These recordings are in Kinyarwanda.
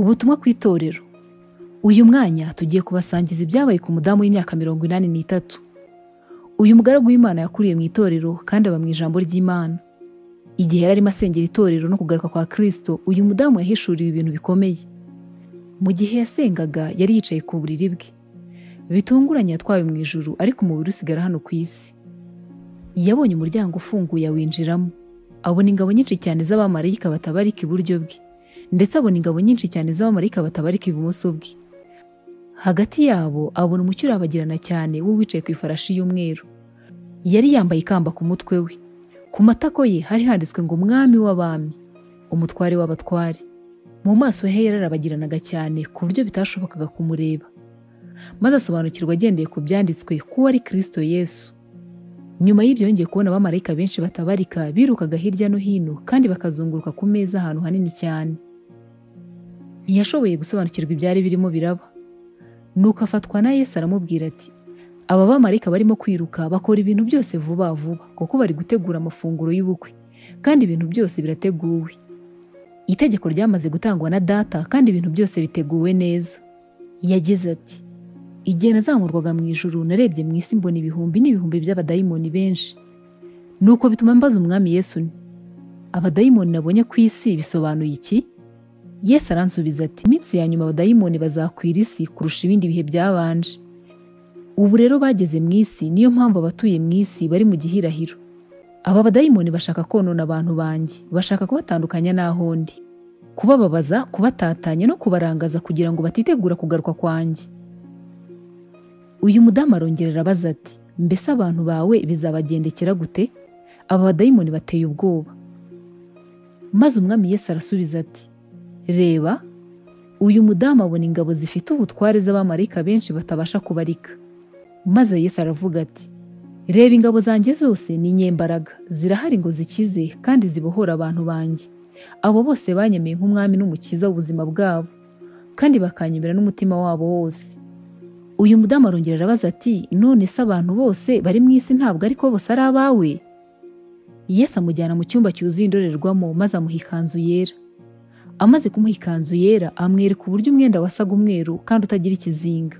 Ubutumwa ku itorero. Uyu mwanya tugiye kubasangiza ibyabaye ku mudamu w'imyaka 83. Uyu mugaragu w'Imana yakuriye mu itorero kandi aba mu ijambo ry'Imana. Igihe yari arimo asengera itorero no kugaruka kwa Kristo, uyu mudamu yahishuriwe ibintu bikomeye. Mu gihe yasengaga yari yicaye ku buriri bwe. Bitunguranye yatwawe mu ijuru, ariko umubiri usigara hano ku isi. Yabonye umuryango ufunguye awinjiramo. Abona ingabo nyinshi cyane z'abamarayika batabarika iburyo bwe, ndetse abona ingabo nyinshi cyane z'abamarayika batabarika ibumoso bwe. Hagati yabo abona umucyo urabagirana cyane w'uwicaye ku ifarashi y'umweru. Yari yambaye ikamba ku mutwe we. Ku matako ye hari handitswe ngo Umwami w'abami, Umutware w'abatware. Mu maso he yararabagiranaga cyane ku buryo bitashobokaga kumureba. Maze asobanukirwa agendeye ku byanditswe ko ari Kristo Yesu. Nyuma y'ibyo yongeye kubona abamarayika benshi batabarika birukaga hirya no hino kandi bakazunguruka ku meza ahantu hanini cyane. Ntiyashoboye gusobanukirwa ibyari birimo biraba. Nuko afatwa na Yesu aramubwira ati, aba bamarayika barimo kwiruka bakora ibintu byose vuba vuba, kuko bari gutegura amafunguro y'ubukwe, kandi ibintu byose birateguwe. Itegeko ryamaze gutangwa na Data kandi ibintu byose biteguwe neza. Yagize ati, igihe nazamurwaga mu ijuru narebye mu isi mbona ibihumbi n'ibihumbi by'abadayimoni benshi. Nuko bituma mbaza Umwami Yesu nti, abadayimoni nabonye ku isi bisobanuye iki? Yesu aransubiza ati, iminsi ya nyuma abadayimoni bazakwira isi kurusha ibindi bihe byabanje. Ubu rero bageze mu isi, niyo mpamvu abatuye mu isi bari mu gihirahiro. Aba badayimoni bashaka konona abantu banjye, bashaka kubatandukanya n'aho ndi, kubababaza, kubatatanya no kubarangaza kugira ngo batitegura kugaruka kwanjye. Uyu mudamu arongera arabaza ati, mbese abantu bawe bizabagendekera gute? Aba badayimoni bateye ubwoba. Maze Umwami Yesu arasubiza ati, reba, uyu mudamu abona ingabo zifite ubutware z'abamarayika benshi batabasha kubarika. Maze Yesu aravuga ati, reba, ingabo zanjye zose ni nyembaraga, zirahari ngo zikize kandi zibohora abantu banjye. Abo bose banyemeye nk'umwami n'umukiza w'ubuzima bwabo, kandi bakanyemera n'umutima wabo wose. Uyu mudamu arongera arabaza ati, none se abantu bose bari mu isi ntabwo ariko bose ari abawe? Yesu amujyana mu cyumba cyuzuye indorerwamo maze amuha ikanzu yera. Amaze kumuha ikanzu yera amwereka uburyo umwenda wasaga umweru kandi utagira ikizinga.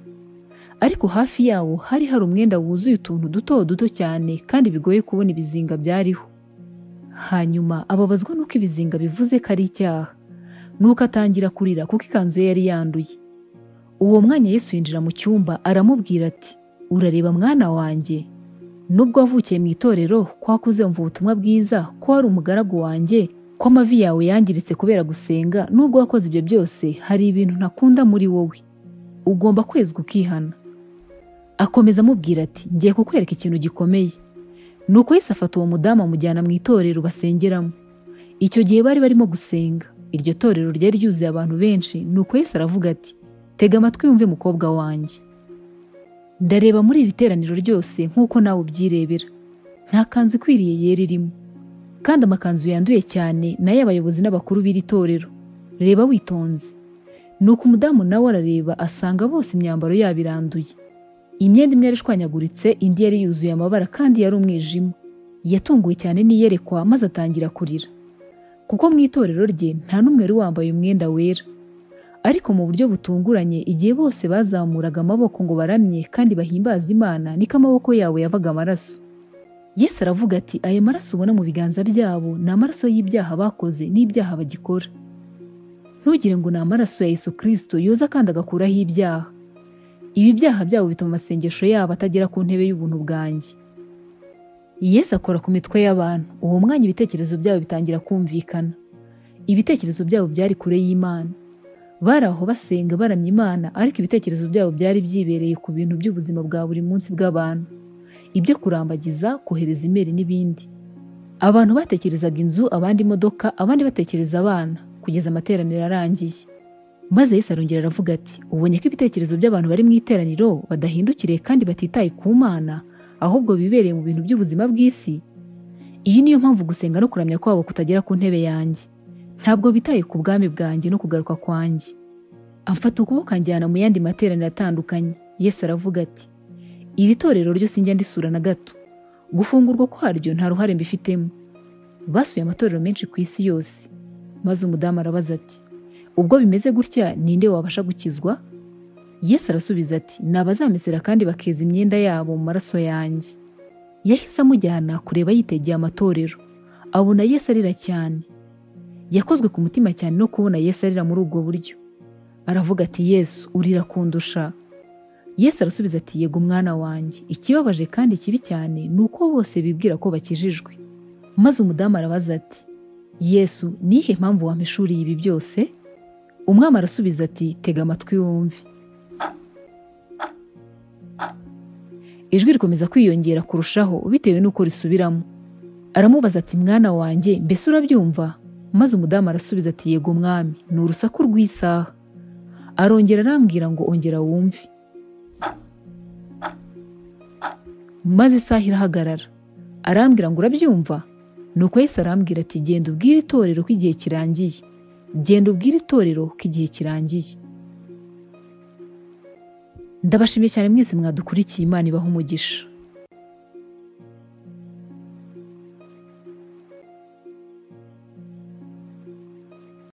Ariko hafi yawo hari umwenda wuzuye utuntu duto duto cyane kandi bigoye kubona ibizinga byariho. Hanyuma ababazwa nuko ibizinga bivuze ko ari icyaha. Nuko atangira kurira kuko ikanzu ye yari yanduye. Uwo mwanya Yesu yinjira mu cyumba aramubwira ati, urareba mwana wanjye, nubwo wavukiye mu itorero kwakuze umva ubutumwa bwiza ko ari umugaragu wanjye, ko amavi yawe yangiritse kubera gusenga, nubwo wakoze ibyo byose hari ibintu ntakunda muri wowe. Ugomba kwezwa ukihana. Akomeza amubwira ati, ngiye kukwereka ikintu gikomeye. Nuko Yesu afata uwo mudamu amujyana mu itorero basengeramo. Icyo gihe bari barimo gusenga. Iryo torero ryari ryuzuye abantu benshi. Nuko Yesu aravuga ati, tega amatwi wumve mukobwa wanjye. Ndareba muri iri teraniro ryose nk'uko nawe ubyirebera. Nta kanzu ikwiriye yera irimo, kandi amakanzu yanduye cyane nayo abayobozi n'abakuru b'iri torero. Reba witonze. Nuko umudamu nawe arareba asanga bose imyambaro yabo iranduye. Imyenda imwe yarishwanyaguritse, indi yari yuzuye amabara kandi yari umwijima. Yatunguwe cyane n'iyerekwa maze atangira kurira, kuko mu itorero rye nta n'umwe wari wambaye umwenda wera. Ariko mu buryo butunguranye, igihe bose bazamuraga amaboko ngo baramye kandi bahimbaza Imana, niko amaboko yabo yavaga amaraso. Yesu aravuga ati, aya maraso ubona mu biganza byabo ni amaraso y'ibyaha bakoze n'ibyaha bagikora. Ntugire ngo ni amaraso ya Yesu Kristo yoza kandi agakuraho ibyaha. Ibi byaha byabo bituma amasengesho yabo atagera ku ntebe y'ubuntu bwanjye. Yesu akora ku mitwe y'abantu. Uwo mwanya ibitekerezo byabo bitangira kumvikana. Ibitekerezo byabo byari kure y'Imana. Bari aho basenga baramya Imana, ariko ibitekerezo byabo byari byibereye ku bintu by'ubuzima bwa buri munsi bw'abantu, ibyo kurambagiza, kohereza imeri n'ibindi. Abantu batekerezaga inzu, abandi imodoka, abandi batekereza abana, kugeza amateraniro arangiye. Maze Yesu arongera aravuga ati, ubonye ko ibitekerezo by'abantu bari mu iteraniro badahindukiriye kandi batitaye ku Mana, ahubwo bibereye mu bintu by'ubuzima bw'isi. Iyi niyo mpamvu gusenga no kuramya kwabo kutagera ku ntebe yanjye. Ntabwo bitaye ku bwami bwanjye no kugaruka kwanjye. Amfata ukuboko anjyana mu yandi materaniro atandukanye. Yesu aravuga ati, iri torero ryo sinjya ndisura na gato. Gufungurwa kwaryo nta ruhare mbifitemo. Basuye amatorero menshi ku isi yose. Maze umudamu arabaza ati, ubwo bimeze gutya ninde wabasha gukizwa? Yesu arasubiza ati, ni abazamesera kandi bakeza imyenda yabo mu maraso yanjye. Yahise amujyana kureba yitegeye amatorero, abona Yesu arira cyane. Yakozwe ku mutima cyane no kubona Yesu arira muri ubwo buryo. Aravuga ati, Yesu urira kundusha? Yesu arasubiza ati, yego mwana wanjye, ikibabaje kandi kibi cyane ni uko bose bibwira ko bakijijwe. Maze umudamu arabaza ati, Yesu, nihe mpamvu wampishuriye ibi byose? Umwami arasubiza ati, tega amatwi wumve. Ijwi rikomeza kwiyongera kurushaho bitewe n'uko risubiramo. Aramubaza ati, mwana wanjye, mbese urabyumva? Maze umudamu arasubiza ati, yego mwami, ni urusaku rw'isaha. Arongera arambwira ngo ongera wumve. Maze isaha irahagarara. Arambwira ngo urabyumva? Nuko Yesu arambwira ati, genda ubwire itorero ko igihe kirangiye. Genda ubwire itorero ko igihe kirangiye. Ndabashimiye cyane mwese mwadukurikiye. Imana ibahe umugisha.